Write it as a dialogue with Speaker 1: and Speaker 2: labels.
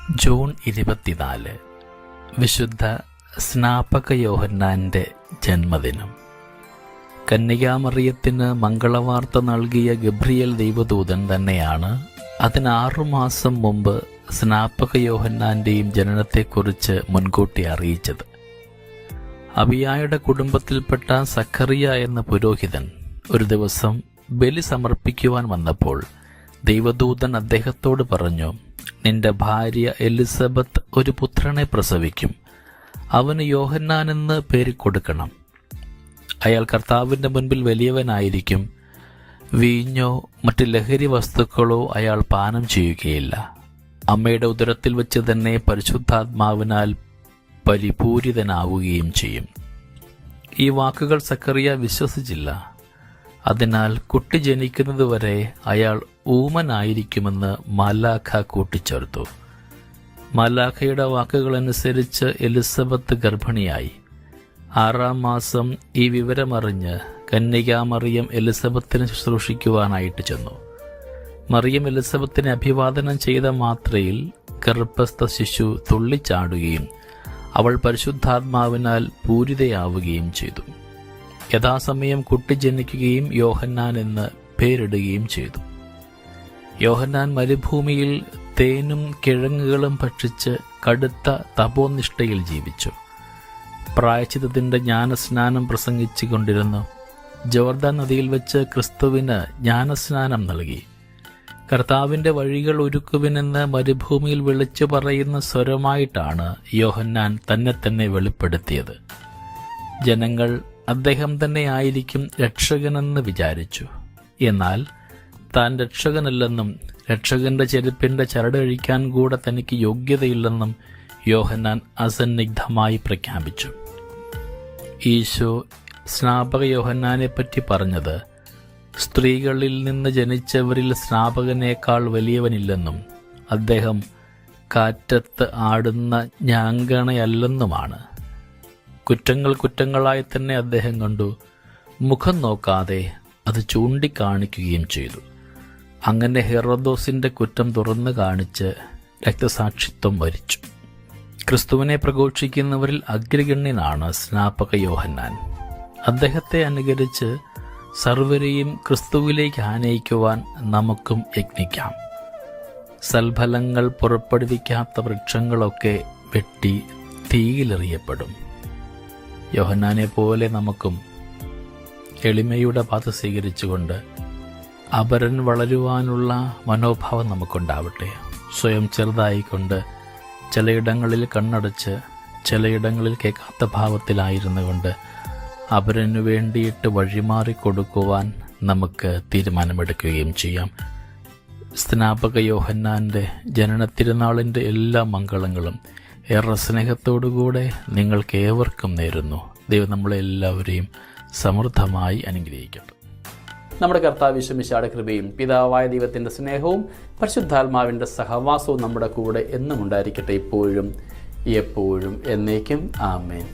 Speaker 1: June 24 വിശുദ്ധ സ്നാപക യോഹന്നാൻ്റെ ജന്മദിനം. കന്യകാമറിയത്തിന് മംഗളവാർത്ത നൽകിയ ഗബ്രിയേൽ ദൈവദൂതൻ തന്നെയാണ് അതിന് 6 മാസം മുമ്പ് സ്നാപക യോഹന്നാൻ്റെയും ജനനത്തെക്കുറിച്ച് മുൻകൂട്ടി അറിയിച്ചത്. അബിയായുടെ കുടുംബത്തിൽപ്പെട്ട സഖറിയ എന്ന പുരോഹിതൻ ഒരു ദിവസം ബലി സമർപ്പിക്കുവാൻ വന്നപ്പോൾ ദൈവദൂതൻ അദ്ദേഹത്തോട് പറഞ്ഞു, നിന്റെ ഭാര്യ എലിസബത്ത് ഒരു പുത്രനെ പ്രസവിക്കും, അവന് യോഹന്നാൻ എന്ന് പേര് കൊടുക്കണം. അയാൾ കർത്താവിൻ്റെ മുൻപിൽ വലിയവനായിരിക്കും. വീഞ്ഞോ മറ്റ് ലഹരി വസ്തുക്കളോ അയാൾ പാനം ചെയ്യുകയില്ല. അമ്മയുടെ ഉദരത്തിൽ വെച്ച് തന്നെ പരിശുദ്ധാത്മാവിനാൽ പരിപൂരിതനാവുകയും ചെയ്യും. ഈ വാക്കുകൾ സക്കറിയ വിശ്വസിച്ചില്ല. അതിനാൽ കുട്ടി ജനിക്കുന്നതുവരെ അയാൾ ഊമനായിരിക്കുമെന്ന് മാലാഖ കൂട്ടിച്ചേർത്തു. മാലാഖയുടെ വാക്കുകളനുസരിച്ച് എലിസബത്ത് ഗർഭിണിയായി. 6-ാം മാസം ഈ വിവരമറിഞ്ഞ് കന്യകാമറിയം എലിസബത്തിനെ ശുശ്രൂഷിക്കുവാനായിട്ട് ചെന്നു. മറിയം എലിസബത്തിനെ അഭിവാദനം ചെയ്ത മാത്രയിൽ ഗർഭസ്ഥ ശിശു തുള്ളിച്ചാടുകയും അവൾ പരിശുദ്ധാത്മാവിനാൽ പൂരിതയാവുകയും ചെയ്തു. യഥാസമയം കുട്ടി ജനിക്കുകയും യോഹന്നാൻ എന്ന് പേരിടുകയും ചെയ്തു. യോഹന്നാൻ മരുഭൂമിയിൽ തേനും കിഴങ്ങുകളും ഭക്ഷിച്ച് കടുത്ത തപോനിഷ്ഠയിൽ ജീവിച്ചു. പ്രായശ്ചിത്തത്തിൻ്റെ ജ്ഞാനസ്നാനം പ്രസംഗിച്ചു കൊണ്ടിരുന്നു. ജോർദാൻ നദിയിൽ വെച്ച് ക്രിസ്തുവിന് ജ്ഞാനസ്നാനം നൽകി. കർത്താവിൻ്റെ വഴികൾ ഒരുക്കുവിനെന്ന് മരുഭൂമിയിൽ വിളിച്ചു പറയുന്ന സ്വരമായിട്ടാണ് യോഹന്നാൻ തന്നെ വെളിപ്പെടുത്തിയത്. ജനങ്ങൾ അദ്ദേഹം തന്നെ ആയിരിക്കും രക്ഷകനെന്ന് വിചാരിച്ചു. എന്നാൽ താൻ രക്ഷകനല്ലെന്നും രക്ഷകന്റെ ചെരുപ്പിൻ്റെ ചരടഴിക്കാൻ കൂടെ തനിക്ക് യോഗ്യതയില്ലെന്നും യോഹന്നാൻ അസന്നിഗ്ധമായി പ്രഖ്യാപിച്ചു. ഈശോ സ്നാപക യോഹന്നാനെപ്പറ്റി പറഞ്ഞത്, സ്ത്രീകളിൽ നിന്ന് ജനിച്ചവരിൽ സ്നാപകനേക്കാൾ വലിയവനില്ലെന്നും അദ്ദേഹം കാറ്റത്ത് ആടുന്ന ഞാങ്കണയല്ലെന്നുമാണ്. കുറ്റങ്ങൾ കുറ്റങ്ങളായി തന്നെ അദ്ദേഹം കണ്ടു, മുഖം നോക്കാതെ അത് ചൂണ്ടിക്കാണിക്കുകയും ചെയ്തു. അങ്ങനെ ഹെറോദോസിൻ്റെ കുറ്റം തുറന്നു കാണിച്ച് രക്തസാക്ഷിത്വം വരിച്ചു. ക്രിസ്തുവിനെ പ്രഘോഷിക്കുന്നവരിൽ അഗ്രഗണ്യനാണ് സ്നാപക യോഹന്നാൻ. അദ്ദേഹത്തെ അനുകരിച്ച് സർവരെയും ക്രിസ്തുവിലേക്ക് ആനയിക്കുവാൻ നമുക്കും യത്നിക്കാം. സൽഫലങ്ങൾ പുറപ്പെടുവിക്കാത്ത വൃക്ഷങ്ങളൊക്കെ വെട്ടി തീയിലെറിയപ്പെടും. യോഹന്നാനെ പോലെ നമുക്കും എളിമയുടെ പാത സ്വീകരിച്ചുകൊണ്ട് അപരൻ വളരുവാനുള്ള മനോഭാവം നമുക്കുണ്ടാവട്ടെ. സ്വയം ചെറുതായിക്കൊണ്ട് ചിലയിടങ്ങളിൽ കണ്ണടച്ച് ചിലയിടങ്ങളിൽ കേൾക്കാത്ത ഭാവത്തിലായിരുന്നു കൊണ്ട് അപരനു വേണ്ടിയിട്ട് വഴിമാറിക്കൊടുക്കുവാൻ നമുക്ക് തീരുമാനമെടുക്കുകയും ചെയ്യാം. സ്നാപക യോഹന്നാൻ്റെ ജനനത്തിരുനാളിൻ്റെ എല്ലാ മംഗളങ്ങളും ഏറെ സ്നേഹത്തോടുകൂടെ നിങ്ങൾക്കേവർക്കും നേരുന്നു. ദൈവം നമ്മളെല്ലാവരെയും സമൃദ്ധമായി അനുഗ്രഹിക്കട്ടെ.
Speaker 2: നമ്മുടെ കർത്താവ് യേശുമിശിഹായുടെ കൃപയും പിതാവായ ദൈവത്തിൻ്റെ സ്നേഹവും പരിശുദ്ധാത്മാവിൻ്റെ സഹവാസവും നമ്മുടെ കൂടെ എന്നും ഉണ്ടായിരിക്കട്ടെ, ഇപ്പോഴും എപ്പോഴും എന്നേക്കും. ആമേൻ.